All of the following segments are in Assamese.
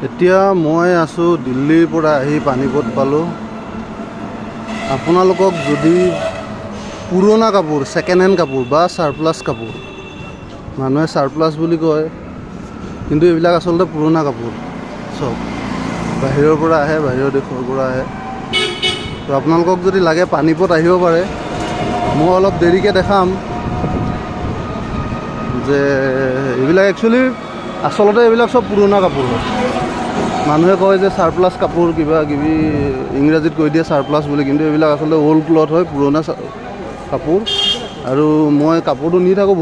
এতিয়া মই আছোঁ দিল্লীৰ পৰা আহি পানীপত পালোঁ। আপোনালোকক যদি পুৰণা কাপোৰ, ছেকেণ্ড হেণ্ড কাপোৰ বা চাৰপ্লাছ কাপোৰ, মানুহে চাৰপ্লাছ বুলি কয়, কিন্তু এইবিলাক আচলতে পুৰণা কাপোৰ চব। বাহিৰৰ পৰা আহে, বাহিৰৰ দেশৰ পৰা আহে। তো আপোনালোকক যদি লাগে পানীপত আহিব পাৰে। মই অলপ দেৰিকৈ দেখাম যে এইবিলাক একচুৱেলি আচলতে এইবিলাক চব পুৰণা কাপোৰ হয়। মানুহে কয় যে চাৰপ্লাছ কাপোৰ কিবা কিবি, ইংৰাজীত কৈ দিয়ে চাৰপ্লাছ বুলি, কিন্তু এইবিলাক আচলতে অল্ড ক্লথ হয়, পুৰণা কাপোৰ। আৰু মই কাপোৰটো নি থাকোঁ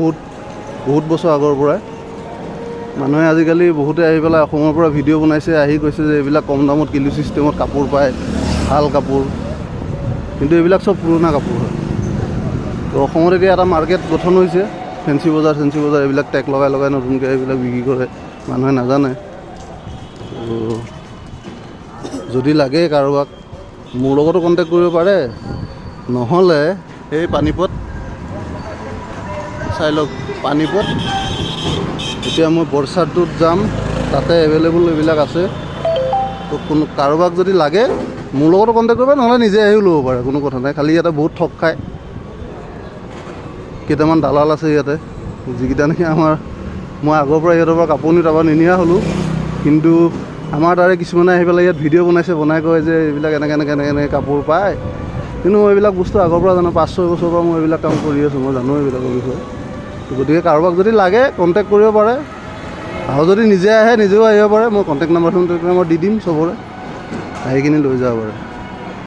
বহুত বছৰ আগৰ পৰাই। মানুহে আজিকালি বহুতে আহি পেলাই অসমৰ পৰা ভিডিঅ' বনাইছে, আহি কৈছে যে এইবিলাক কম দামত কিলো ছিষ্টেমত কাপোৰ পায়, ভাল কাপোৰ, কিন্তু এইবিলাক চব পুৰণা কাপোৰ হয়। তো অসমত এতিয়া এটা মাৰ্কেট গঠন হৈছে, ফেঞ্চি বজাৰ এইবিলাক টেগ লগাই নতুনকৈ এইবিলাক বিক্ৰী কৰে, মানুহে নাজানে। যদি লাগে কাৰোবাক মোৰ লগতো কণ্টেক্ট কৰিব পাৰে, নহ'লে এই পানীপত চাই লওক। পানীপত এতিয়া মই বৰচাদটোত যাম, তাতে এভেইলেবল এইবিলাক আছে। তো কাৰোবাক যদি লাগে মোৰ লগতো কণ্টেক্ট কৰিব, নহ'লে নিজে আহিও ল'ব পাৰে, কোনো কথা নাই। খালি ইয়াতে বহুত ঠগ খায়, কেইটামান দালাল আছে ইয়াতে, যিকেইটা নেকি মই আগৰ পৰা ইহঁতৰ পৰা কাপোৰ তাৰপৰা নিনিয়া হ'লোঁ, কিন্তু আমাৰ তাৰে কিছুমানে আহি পেলাই ইয়াত ভিডিঅ' বনাই কয় যে এইবিলাক এনেকৈ কাপোৰ পায়। কিন্তু মই এইবিলাক বস্তু আগৰ পৰা জানো, 5-6 বছৰৰ পৰা মই এইবিলাক কাম কৰি আছোঁ, মই জানো এইবিলাকৰ বিষয়ে। গতিকে কাৰোবাক যদি লাগে কণ্টেক্ট কৰিব পাৰে, আৰু যদি নিজে আহে নিজেও আহিব পাৰে। মই কণ্টেক্ট নাম্বাৰটো দি দিম চবৰে, আহি কিনি লৈ যাব পাৰে।